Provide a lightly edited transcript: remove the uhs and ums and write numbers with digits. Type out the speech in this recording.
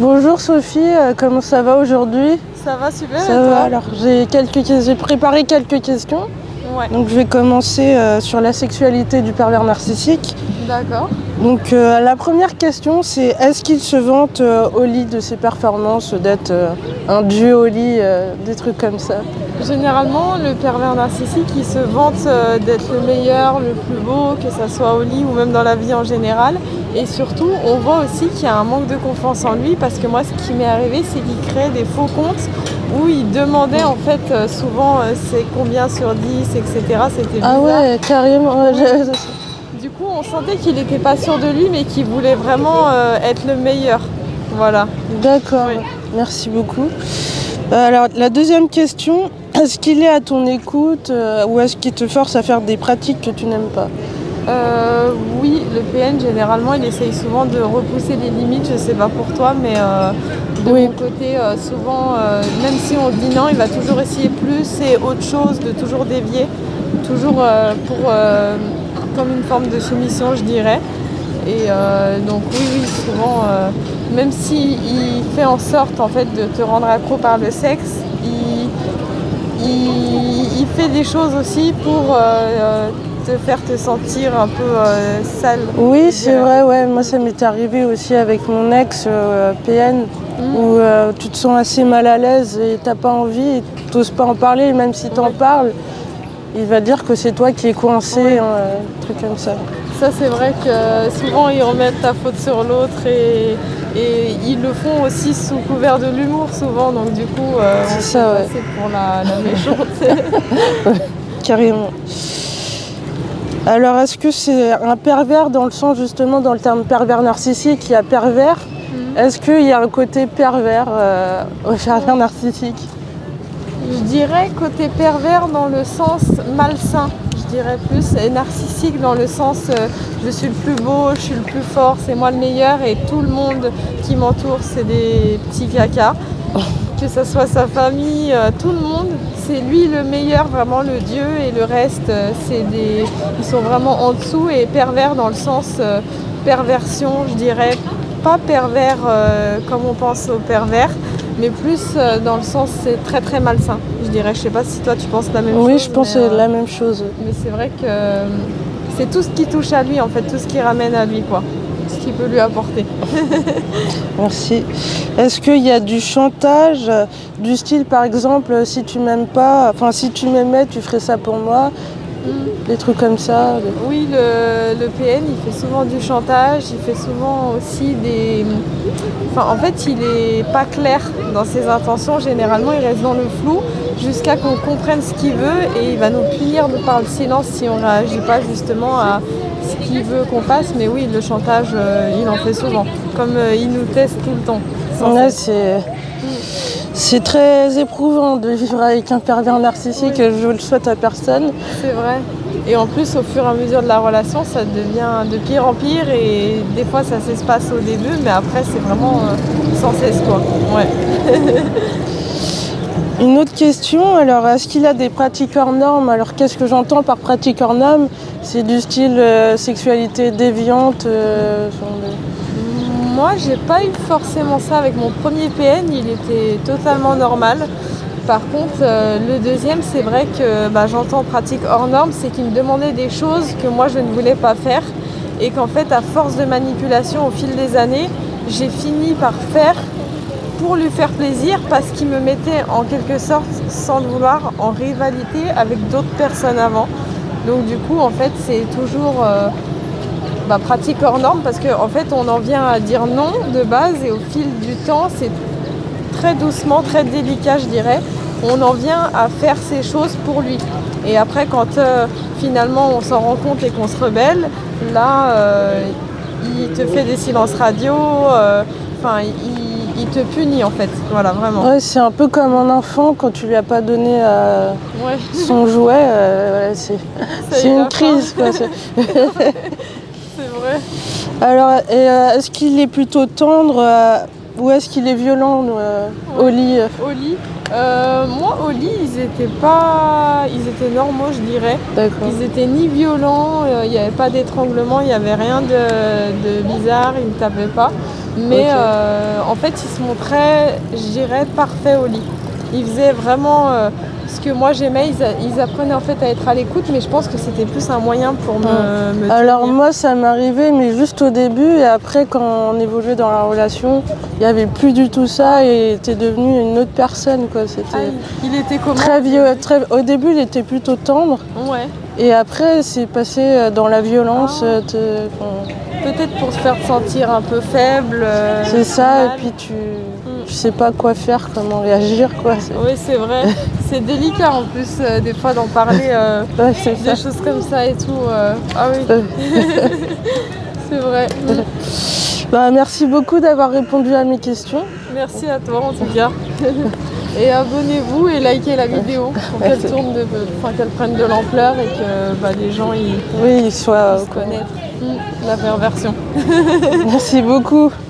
Bonjour Sophie, comment ça va aujourd'hui? Ça va super. Ça et va, toi? alors j'ai préparé quelques questions. Ouais. Donc je vais commencer sur la sexualité du pervers narcissique. D'accord. Donc la première question c'est est-ce qu'il se vante au lit de ses performances, d'être un dieu au lit, des trucs comme ça? Généralement, le pervers narcissique, il se vante d'être le meilleur, le plus beau, que ça soit au lit ou même dans la vie en général. Et surtout, on voit aussi qu'il y a un manque de confiance en lui parce que moi, ce qui m'est arrivé, c'est qu'il créait des faux comptes où il demandait en fait souvent c'est combien sur 10, etc. C'était bizarre. Ah ouais, carrément. Du coup, on sentait qu'il n'était pas sûr de lui, mais qu'il voulait vraiment être le meilleur. Voilà. D'accord, Oui. merci beaucoup. Alors la deuxième question, est-ce qu'il est à ton écoute ou est-ce qu'il te force à faire des pratiques que tu n'aimes pas? Oui, le PN, généralement, il essaye souvent de repousser les limites. Je sais pas pour toi, mais de Oui. mon côté, souvent, même si on dit non, il va toujours essayer plus et autre chose, de toujours dévier, toujours comme une forme de soumission, je dirais. Et donc oui, souvent, même s'il fait en sorte en fait de te rendre accro par le sexe, il fait des choses aussi pour te faire te sentir un peu sale. Oui, je c'est dirais. vrai, ouais. Moi, ça m'est arrivé aussi avec mon ex PN, où tu te sens assez mal à l'aise et t'as pas envie, et t'oses pas en parler, et même si t'en parles, il va dire que c'est toi qui es coincé, Ouais. un truc comme ça. Ça, c'est vrai que souvent ils remettent ta faute sur l'autre et ils le font aussi sous couvert de l'humour souvent, donc du coup C'est on ça, peut ouais. passer pour la méchante. Carrément. Alors, est-ce que c'est un pervers dans le sens, justement, dans le terme pervers narcissique, il y a pervers. Est-ce qu'il y a un côté pervers au pervers narcissique? Je dirais côté pervers dans le sens malsain, je dirais plus, et narcissique dans le sens je suis le plus beau, je suis le plus fort, c'est moi le meilleur et tout le monde qui m'entoure c'est des petits cacas. Que ce soit sa famille, tout le monde, c'est lui le meilleur, vraiment le dieu, et le reste, ils sont vraiment en dessous, et pervers dans le sens perversion, je dirais, pas pervers comme on pense au pervers, mais plus dans le sens c'est très très malsain, je dirais. Je sais pas si toi tu penses la même chose. Oui, je pense mais, que c'est la même chose. mais c'est vrai que c'est tout ce qui touche à lui en fait, tout ce qui ramène à lui quoi, ce qui peut lui apporter. Merci. Est-ce qu'il y a du chantage, du style par exemple, si tu m'aimes pas, enfin si tu m'aimais, tu ferais ça pour moi, des trucs comme ça? Oui, le PN, il fait souvent du chantage, il fait souvent aussi des... Enfin, en fait, il est pas clair dans ses intentions. Généralement, il reste dans le flou jusqu'à qu'on comprenne ce qu'il veut et il va nous punir par le silence si on réagit pas justement à ce qu'il veut qu'on fasse. Mais oui, le chantage, il en fait souvent. Comme il nous teste tout le temps. sans Ouais, cesse. c'est très éprouvant de vivre avec un pervers narcissique, Oui. je le souhaite à personne. C'est vrai. Et en plus, au fur et à mesure de la relation, ça devient de pire en pire. Et des fois, ça s'espace au début, mais après, c'est vraiment sans cesse, quoi. Ouais. Une autre question, alors est-ce qu'il a des pratiques hors normes? Alors qu'est-ce que j'entends par pratique hors normes? C'est du style sexualité déviante, Moi, j'ai pas eu forcément ça avec mon premier PN. Il était totalement normal. Par contre, le deuxième, c'est vrai que j'entends pratique hors norme, c'est qu'il me demandait des choses que moi, je ne voulais pas faire. Et qu'en fait, à force de manipulation au fil des années, j'ai fini par faire pour lui faire plaisir parce qu'il me mettait en quelque sorte, sans le vouloir, en rivalité avec d'autres personnes avant. Donc du coup, en fait, c'est toujours pratique hors norme parce qu'en fait, on en vient à dire non de base et au fil du temps, c'est très doucement, très délicat, je dirais. On en vient à faire ces choses pour lui. Et après, quand finalement on s'en rend compte et qu'on se rebelle, là, il te fait des silences radio, il te punit en fait. Voilà, vraiment. Ouais, c'est un peu comme un enfant quand tu lui as pas donné Ouais. son jouet, voilà, c'est il a une crise, quoi. C'est vrai. Alors, est-ce qu'il est plutôt tendre Ou est-ce qu'il est violent au lit Au lit, moi au lit ils étaient normaux je dirais. D'accord. Ils étaient ni violents, il n'y avait pas d'étranglement, il n'y avait rien de bizarre, ils ne tapaient pas. Mais en fait ils se montraient, je dirais, parfaits au lit. Ils faisaient vraiment ce que moi j'aimais, ils apprenaient en fait à être à l'écoute, mais je pense que c'était plus un moyen pour me Alors tenir. moi ça m'arrivait, mais juste au début, et après quand on évoluait dans la relation, il n'y avait plus du tout ça et t'es devenu une autre personne, quoi. C'était Il était comment? très vieux. Au début il était plutôt tendre, Ouais. et après c'est passé dans la violence. Peut-être pour se faire sentir un peu faible. C'est ça, mal. et puis tu sais pas quoi faire, comment réagir, quoi. Oui, c'est vrai. C'est délicat en plus, des fois, d'en parler Ouais, c'est des ça. choses comme ça et tout. Ah oui, c'est vrai. Bah, merci beaucoup d'avoir répondu à mes questions. Merci à toi en tout cas. Et abonnez-vous et likez la vidéo pour qu'elle qu'elle prenne de l'ampleur et que les gens Oui, ils soient puissent connaître la perversion. Merci beaucoup.